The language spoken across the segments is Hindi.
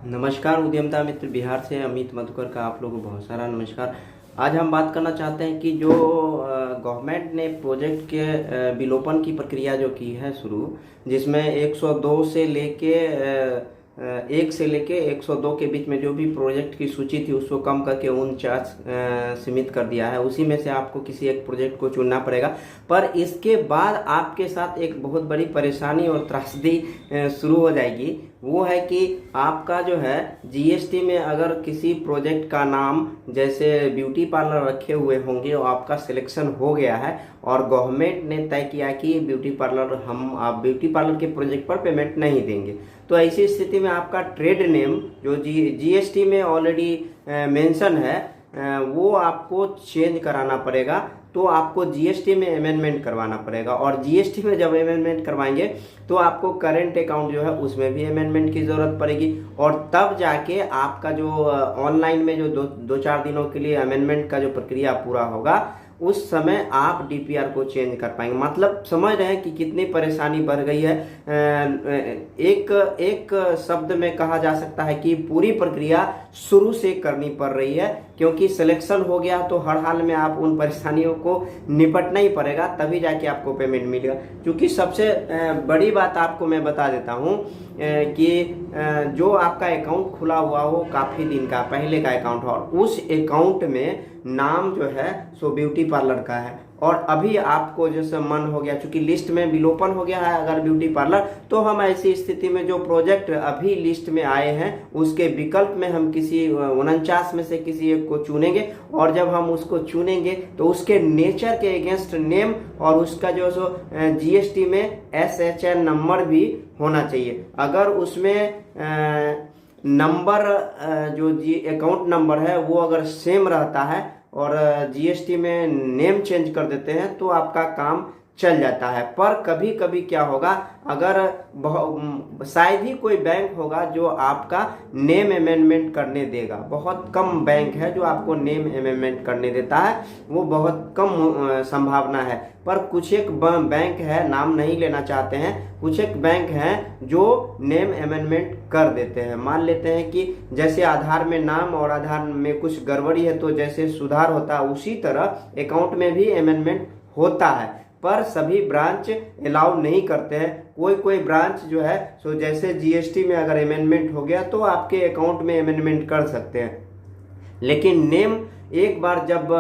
नमस्कार उद्यमता मित्र बिहार से अमित मधुकर का आप लोगों को बहुत सारा नमस्कार। आज हम बात करना चाहते हैं कि जो गवर्नमेंट ने प्रोजेक्ट के विलोपन की प्रक्रिया जो की है शुरू, जिसमें 102 से लेके 1 से लेके 102 के बीच में जो भी प्रोजेक्ट की सूची थी उसको कम करके 49 सीमित कर दिया है। उसी में से आपको किसी एक प्रोजेक्ट को चुनना पड़ेगा। पर इसके बाद आपके साथ एक बहुत बड़ी परेशानी और त्रासदी शुरू हो जाएगी। वो है कि आपका जो है जीएसटी में अगर किसी प्रोजेक्ट का नाम जैसे ब्यूटी पार्लर रखे हुए होंगे और आपका सिलेक्शन हो गया है और गवर्नमेंट ने तय किया कि ब्यूटी पार्लर आप ब्यूटी पार्लर के प्रोजेक्ट पर पेमेंट नहीं देंगे, तो ऐसी स्थिति में आपका ट्रेड नेम जो जीएसटी में ऑलरेडी मेंशन है वो आपको चेंज कराना पड़ेगा। तो आपको जीएसटी में अमेंडमेंट करवाना पड़ेगा और जीएसटी में जब अमेंडमेंट करवाएंगे तो आपको करेंट अकाउंट जो है उसमें भी अमेंडमेंट की ज़रूरत पड़ेगी और तब जाके आपका जो ऑनलाइन में जो दो चार दिनों के लिए अमेंडमेंट का जो प्रक्रिया पूरा होगा उस समय आप डीपीआर को चेंज कर पाएंगे। मतलब समझ रहे हैं कि कितनी परेशानी बढ़ गई है। एक शब्द में कहा जा सकता है कि पूरी प्रक्रिया शुरू से करनी पड़ रही है, क्योंकि सिलेक्शन हो गया तो हर हाल में आप उन परेशानियों को निपटना ही पड़ेगा, तभी जाके आपको पेमेंट मिलेगा। क्योंकि सबसे बड़ी बात आपको मैं बता देता हूँ कि जो आपका अकाउंट खुला हुआ हो काफ़ी दिन का पहले का अकाउंट हो और उस अकाउंट में नाम जो है सो ब्यूटी पार्लर का है और अभी आपको जैसे मन हो गया, चूंकि लिस्ट में विलोपन हो गया है अगर ब्यूटी पार्लर, तो हम ऐसी स्थिति में जो प्रोजेक्ट अभी लिस्ट में आए हैं उसके विकल्प में हम किसी 49 में से किसी एक को चुनेंगे और जब हम उसको चुनेंगे तो उसके नेचर के अगेंस्ट नेम और उसका जो सो जीएसटी में SHN नंबर भी होना चाहिए। अगर उसमें नंबर जो अकाउंट नंबर है वो अगर सेम रहता है और जीएसटी में नेम चेंज कर देते हैं तो आपका काम चल जाता है। पर कभी कभी क्या होगा, अगर शायद ही कोई बैंक होगा जो आपका नेम अमेंडमेंट करने देगा। बहुत कम बैंक है जो आपको नेम अमेंडमेंट करने देता है, वो बहुत कम संभावना है। पर कुछ एक बैंक है, नाम नहीं लेना चाहते हैं, कुछ एक बैंक हैं जो नेम अमेंडमेंट कर देते हैं। मान लेते हैं कि जैसे आधार में नाम और आधार में कुछ गड़बड़ी है तो जैसे सुधार होता है उसी तरह अकाउंट में भी अमेंडमेंट होता है, पर सभी ब्रांच अलाउ नहीं करते हैं। कोई ब्रांच जो है सो जैसे जीएसटी में अगर अमेंडमेंट हो गया तो आपके अकाउंट में अमेंडमेंट कर सकते हैं, लेकिन नेम एक बार जब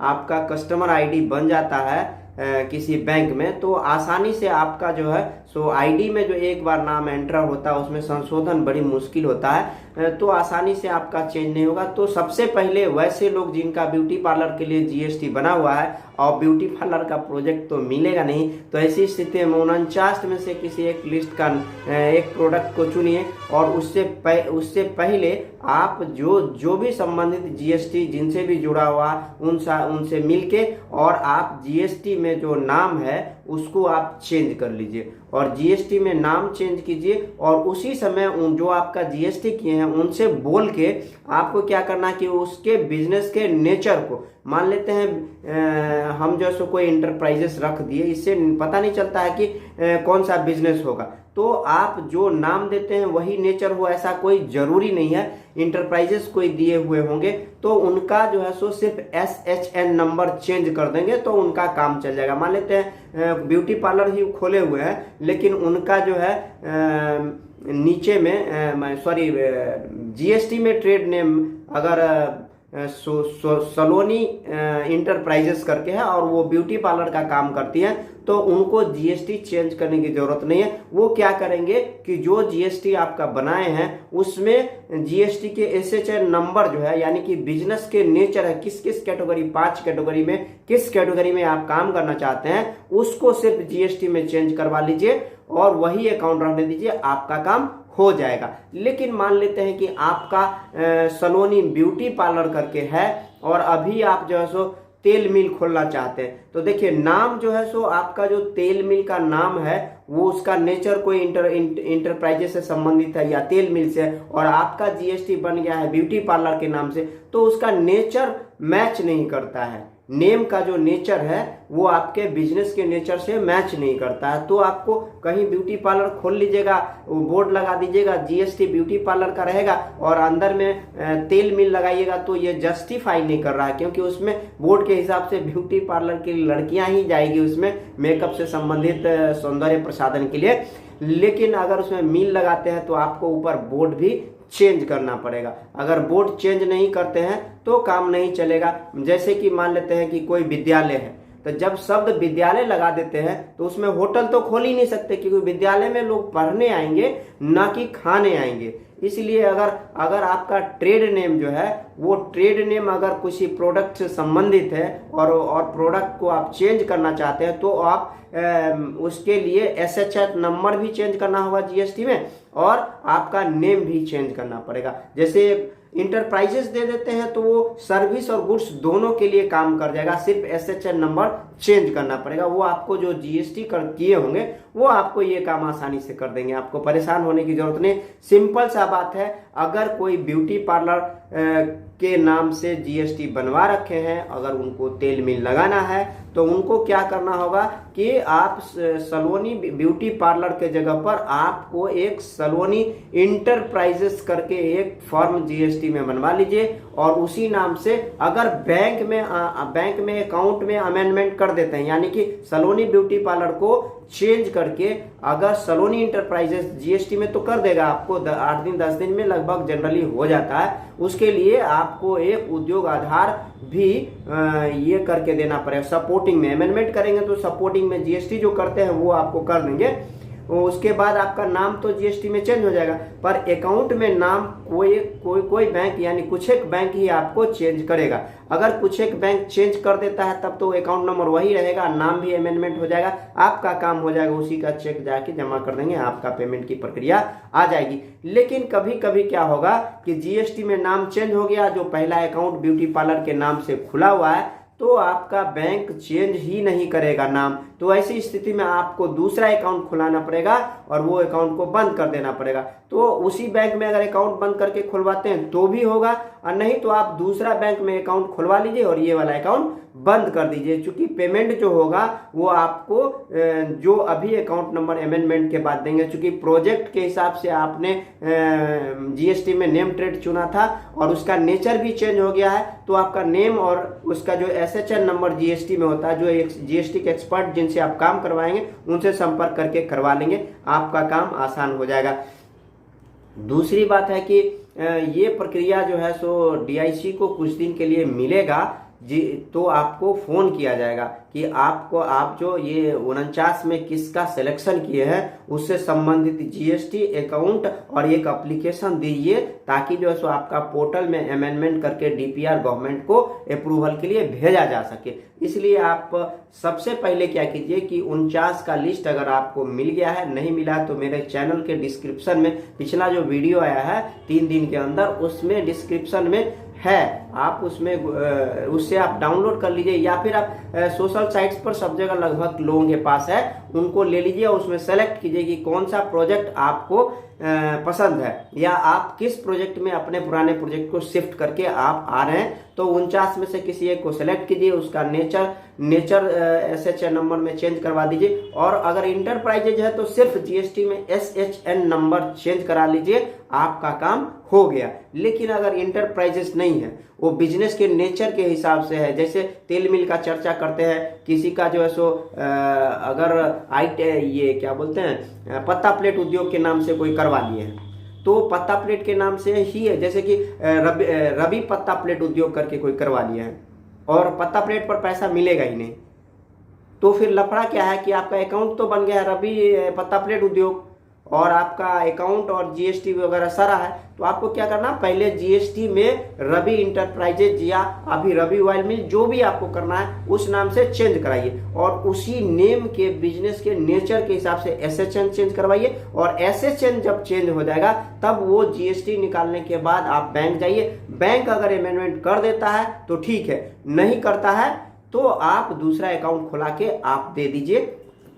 आपका कस्टमर आईडी बन जाता है किसी बैंक में तो आसानी से आपका जो है सो आईडी में जो एक बार नाम एंटर होता है उसमें संशोधन बड़ी मुश्किल होता है, तो आसानी से आपका चेंज नहीं होगा। तो सबसे पहले वैसे लोग जिनका ब्यूटी पार्लर के लिए जीएसटी बना हुआ है और ब्यूटी पार्लर का प्रोजेक्ट तो मिलेगा नहीं, तो ऐसी स्थिति में 49 में से किसी एक लिस्ट का एक प्रोडक्ट को चुनिए और उससे पहले आप जो भी संबंधित जीएसटी जिनसे भी जुड़ा हुआ उनसे मिलके और आप जीएसटी में जो नाम है उसको आप चेंज कर लीजिए और जीएसटी में नाम चेंज कीजिए और उसी समय जो आपका जीएसटी किए हैं उनसे बोल के आपको क्या करना कि उसके बिजनेस के नेचर को, मान लेते हैं हम जो सो कोई इंटरप्राइजेस रख दिए, इससे पता नहीं चलता है कि कौन सा बिजनेस होगा, तो आप जो नाम देते हैं वही नेचर हो ऐसा कोई जरूरी नहीं है। इंटरप्राइजेस कोई दिए हुए होंगे तो उनका जो है सो सिर्फ SHN नंबर चेंज कर देंगे तो उनका काम चल जाएगा। मान लेते हैं ब्यूटी पार्लर ही खोले हुए हैं लेकिन उनका जो है नीचे में जीएसटी में ट्रेड नेम अगर सलोनी इंटरप्राइजेस करके है और वो ब्यूटी पार्लर का काम करती है तो उनको जीएसटी चेंज करने की जरूरत नहीं है। वो क्या करेंगे कि जो जीएसटी आपका बनाए हैं उसमें जीएसटी के SHN नंबर जो है यानी कि बिजनेस के नेचर है, किस किस कैटेगरी 5 कैटेगरी में किस कैटेगरी में आप काम करना चाहते हैं उसको सिर्फ जीएसटी में चेंज करवा लीजिए और वही अकाउंट रहने दीजिए, आपका काम हो जाएगा। लेकिन मान लेते हैं कि आपका सलोनी ब्यूटी पार्लर करके है और अभी आप जो है सो तेल मिल खोलना चाहते हैं, तो देखिए नाम जो है सो आपका जो तेल मिल का नाम है वो उसका नेचर कोई इंटरप्राइजेस से संबंधित है या तेल मिल से है और आपका जीएसटी बन गया है ब्यूटी पार्लर के नाम से, तो उसका नेचर मैच नहीं करता है। नेम का जो नेचर है वो आपके बिजनेस के नेचर से मैच नहीं करता है। तो आपको कहीं ब्यूटी पार्लर खोल लीजिएगा, वो बोर्ड लगा दीजिएगा जीएसटी ब्यूटी पार्लर का रहेगा और अंदर में तेल मिल लगाइएगा, तो ये जस्टिफाई नहीं कर रहा है, क्योंकि उसमें बोर्ड के हिसाब से ब्यूटी पार्लर की लड़कियां ही जाएगी उसमें मेकअप से संबंधित सौंदर्य प्रसाधन के लिए। लेकिन अगर उसमें मिल लगाते हैं तो आपको ऊपर बोर्ड भी चेंज करना पड़ेगा। अगर बोर्ड चेंज नहीं करते हैं तो काम नहीं चलेगा। जैसे कि मान लेते हैं कि कोई विद्यालय है, तो जब शब्द विद्यालय लगा देते हैं तो उसमें होटल तो खोल ही नहीं सकते, क्योंकि विद्यालय में लोग पढ़ने आएंगे ना कि खाने आएंगे। इसलिए अगर आपका ट्रेड नेम जो है वो ट्रेड नेम अगर किसी प्रोडक्ट से संबंधित है और प्रोडक्ट को आप चेंज करना चाहते हैं, तो आप उसके लिए एसएचएन नंबर भी चेंज करना होगा जीएसटी में, और आपका नेम भी चेंज करना पड़ेगा। जैसे इंटरप्राइजेस दे देते हैं तो वो सर्विस और गुड्स दोनों के लिए काम कर जाएगा, सिर्फ एसएचएन नंबर चेंज करना पड़ेगा। वो आपको जो जीएसटी कर किए होंगे वो आपको ये काम आसानी से कर देंगे, आपको परेशान होने की जरूरत नहीं। सिंपल सा बात है, अगर कोई ब्यूटी पार्लर के नाम से जीएसटी बनवा रखे हैं, अगर उनको तेल मिल लगाना है तो उनको क्या करना होगा कि आप सलोनी ब्यूटी पार्लर के जगह पर आपको एक सलोनी इंटरप्राइजेस करके एक फर्म जीएसटी में बनवा लीजिए, और उसी नाम से अगर बैंक में अकाउंट में अमेंडमेंट कर देते हैं, यानी कि सलोनी ब्यूटी पार्लर को चेंज करके अगर सलोनी इंटरप्राइजेस जीएसटी में तो कर देगा, आपको 8 दिन 10 दिन में लगभग जनरली हो जाता है। उसके लिए आपको एक उद्योग आधार भी ये करके देना पड़ेगा। सपोर्टिंग में अमेंडमेंट करेंगे तो सपोर्टिंग में जीएसटी जो करते हैं वो आपको कर देंगे। उसके बाद आपका नाम तो जीएसटी में चेंज हो जाएगा, पर अकाउंट में नाम कोई बैंक यानी कुछ एक बैंक ही आपको चेंज करेगा। अगर कुछ एक बैंक चेंज कर देता है तब तो अकाउंट नंबर वही रहेगा, नाम भी अमेंडमेंट हो जाएगा, आपका काम हो जाएगा, उसी का चेक जाके जमा कर देंगे, आपका पेमेंट की प्रक्रिया आ जाएगी। लेकिन कभी कभी क्या होगा कि जीएसटी में नाम चेंज हो गया, जो पहला अकाउंट ब्यूटी पार्लर के नाम से खुला हुआ है तो आपका बैंक चेंज ही नहीं करेगा नाम, तो ऐसी स्थिति में आपको दूसरा अकाउंट खुलाना पड़ेगा और वो अकाउंट को बंद कर देना पड़ेगा। तो उसी बैंक में अगर अकाउंट बंद करके खुलवाते हैं तो भी होगा, और नहीं तो आप दूसरा बैंक में अकाउंट खुलवा लीजिए और ये वाला अकाउंट बंद कर दीजिए। चूंकि पेमेंट जो होगा वो आपको जो अभी अकाउंट नंबर अमेंडमेंट के बाद देंगे, चूंकि प्रोजेक्ट के हिसाब से आपने जीएसटी में नेम ट्रेड चुना था और उसका नेचर भी चेंज हो गया है, तो आपका नेम और उसका जो एसएचएन नंबर जीएसटी में होता है, जो जीएसटी के एक्सपर्ट जिनसे आप काम करवाएंगे उनसे संपर्क करके करवा लेंगे, आपका काम आसान हो जाएगा। दूसरी बात है कि ये प्रक्रिया जो है सो डीआईसी को कुछ दिन के लिए मिलेगा जी, तो आपको फोन किया जाएगा कि आप जो ये 49 में किसका सिलेक्शन किए हैं उससे संबंधित जीएसटी अकाउंट और एक एप्लीकेशन दीजिए, ताकि जो है सो आपका पोर्टल में अमेंडमेंट करके डीपीआर गवर्नमेंट को अप्रूवल के लिए भेजा जा सके। इसलिए आप सबसे पहले क्या कीजिए कि 49 का लिस्ट अगर आपको मिल गया है, नहीं मिला तो मेरे चैनल के डिस्क्रिप्शन में पिछला जो वीडियो आया है 3 दिन के अंदर, उसमें डिस्क्रिप्शन में है, आप उससे आप डाउनलोड कर लीजिए, या फिर आप सोशल साइट्स पर सब जगह लगभग लोगों के पास है, उनको ले लीजिए और उसमें सेलेक्ट कीजिए कि कौन सा प्रोजेक्ट आपको पसंद है, या आप किस प्रोजेक्ट में अपने पुराने प्रोजेक्ट को शिफ्ट करके आप आ रहे हैं। तो 49 में से किसी एक को सेलेक्ट कीजिए, उसका नेचर एसएचएन नंबर में चेंज करवा दीजिए, और अगर इंटरप्राइजेज है तो सिर्फ जीएसटी में एसएचएन नंबर चेंज करा लीजिए, आपका काम हो गया। लेकिन अगर इंटरप्राइजेस नहीं है, वो बिजनेस के नेचर के हिसाब से है, जैसे तेल मिल का चर्चा करते हैं, किसी का जो है सो अगर ये क्या बोलते हैं पत्ता प्लेट उद्योग के नाम से कोई करवा लिए हैं, तो पत्ता प्लेट के नाम से ही है, जैसे कि रवि पत्ता प्लेट उद्योग करके कोई करवा लिया है और पत्ता प्लेट पर पैसा मिलेगा ही नहीं, तो फिर लफड़ा क्या है कि आपका अकाउंट तो बन गया है रवि पत्ता प्लेट उद्योग और आपका अकाउंट और जीएसटी वगैरह सारा है, तो आपको क्या करना, पहले जीएसटी में रवि इंटरप्राइजेज या अभी रवि ऑयल मिल जो भी आपको करना है उस नाम से चेंज कराइए, और उसी नेम के बिजनेस के नेचर के हिसाब से एसएचएन चेंज करवाइए, और एसएचएन जब चेंज हो जाएगा तब वो जीएसटी निकालने के बाद आप बैंक जाइए। बैंक अगर अमेंडमेंट कर देता है तो ठीक है, नहीं करता है तो आप दूसरा अकाउंट खुला के आप दे दीजिए,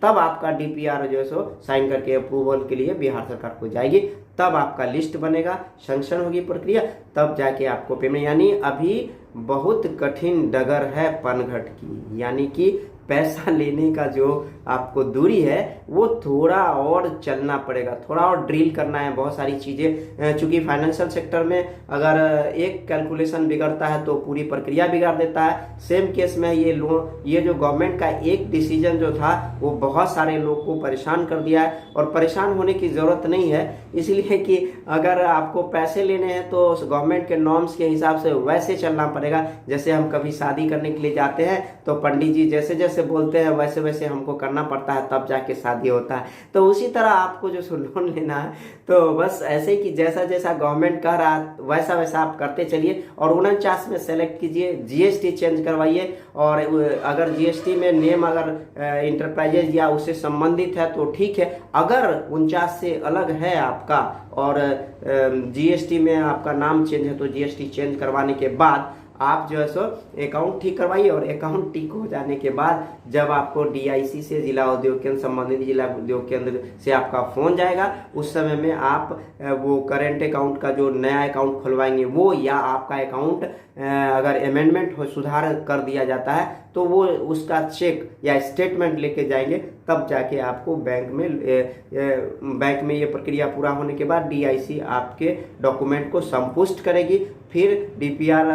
तब आपका डीपीआर जो है सो साइन करके अप्रूवल के लिए बिहार सरकार को जाएगी, तब आपका लिस्ट बनेगा, सैंक्शन होगी प्रक्रिया, तब जाके आपको पेमेंट। यानी अभी बहुत कठिन डगर है पनघट की, यानी कि पैसा लेने का जो आपको दूरी है वो थोड़ा और चलना पड़ेगा, थोड़ा और ड्रिल करना है बहुत सारी चीज़ें। चूंकि फाइनेंशियल सेक्टर में अगर एक कैलकुलेशन बिगड़ता है तो पूरी प्रक्रिया बिगाड़ देता है। सेम केस में ये जो गवर्नमेंट का एक डिसीजन जो था वो बहुत सारे लोग को परेशान कर दिया है, और परेशान होने की ज़रूरत नहीं है, इसलिए कि अगर आपको पैसे लेने हैं तो गवर्नमेंट के नॉर्म्स के हिसाब से वैसे चलना पड़ेगा। जैसे हम कभी शादी करने के लिए जाते हैं तो पंडित जी जैसे जैसे बोलते हैं वैसे वैसे हमको करना पड़ता है, तब जाके शादी होता है। तो उसी तरह आपको जो लोन लेना है तो बस ऐसे ही कि जैसा जैसा गवर्नमेंट कह रहा है वैसा वैसा आप करते चलिए, और 49 में सेलेक्ट कीजिए, जीएसटी चेंज करवाइए, और अगर जीएसटी में नेम अगर इंटरप्राइजेज या उससे संबंधित है तो ठीक है, अगर 49 से अलग है आपका और जीएसटी में आपका नाम चेंज है तो जीएसटी चेंज करवाने के बाद आप जो है सो अकाउंट ठीक करवाइए, और अकाउंट ठीक हो जाने के बाद जब आपको डीआईसी से जिला उद्योग केंद्र, संबंधित जिला उद्योग केंद्र से आपका फोन जाएगा, उस समय में आप वो करेंट अकाउंट का जो नया अकाउंट खुलवाएंगे वो, या आपका अकाउंट अगर अमेंडमेंट हो, सुधार कर दिया जाता है तो वो उसका चेक या स्टेटमेंट लेके जाएंगे, तब जाके आपको बैंक में ये प्रक्रिया पूरा होने के बाद डीआईसी आपके डॉक्यूमेंट को संपुष्ट करेगी, फिर डीपीआर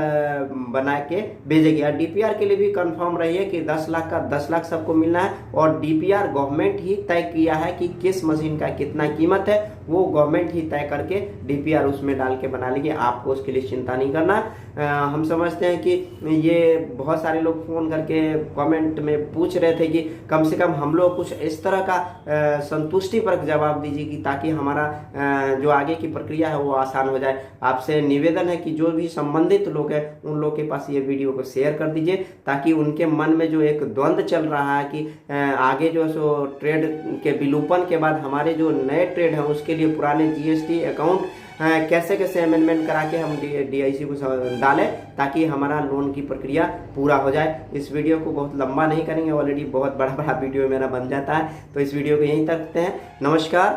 बना के भेजेगी। और डीपीआर के लिए भी कंफर्म रहिए कि 10 लाख का 10 लाख सबको मिलना है, और डीपीआर गवर्नमेंट ही तय किया है कि किस मशीन का कितना कीमत है, वो गवर्नमेंट ही तय करके डीपीआर उसमें डाल के बना लेगी, आपको उसके लिए चिंता नहीं करना। हम समझते हैं कि ये बहुत सारे लोग फ़ोन करके कमेंट में पूछ रहे थे कि कम से कम हम लोग कुछ इस तरह का संतुष्टिपरक जवाब दीजिए कि ताकि हमारा जो आगे की प्रक्रिया है वो आसान हो जाए। आपसे निवेदन है कि जो भी संबंधित लोग हैं उन लोग के पास ये वीडियो को शेयर कर दीजिए, ताकि उनके मन में जो एक द्वंद्व चल रहा है कि आगे जो सो ट्रेड के विलोपन के बाद हमारे जो नए ट्रेड हैं उसके लिए पुराने जीएसटी अकाउंट कैसे कैसे अमेंडमेंट करा के हम डीआईसी को डालें ताकि हमारा लोन की प्रक्रिया पूरा हो जाए। इस वीडियो को बहुत लंबा नहीं करेंगे, ऑलरेडी बहुत बड़ा वीडियो मेरा बन जाता है, तो इस वीडियो को यहीं तक रखते हैं। नमस्कार।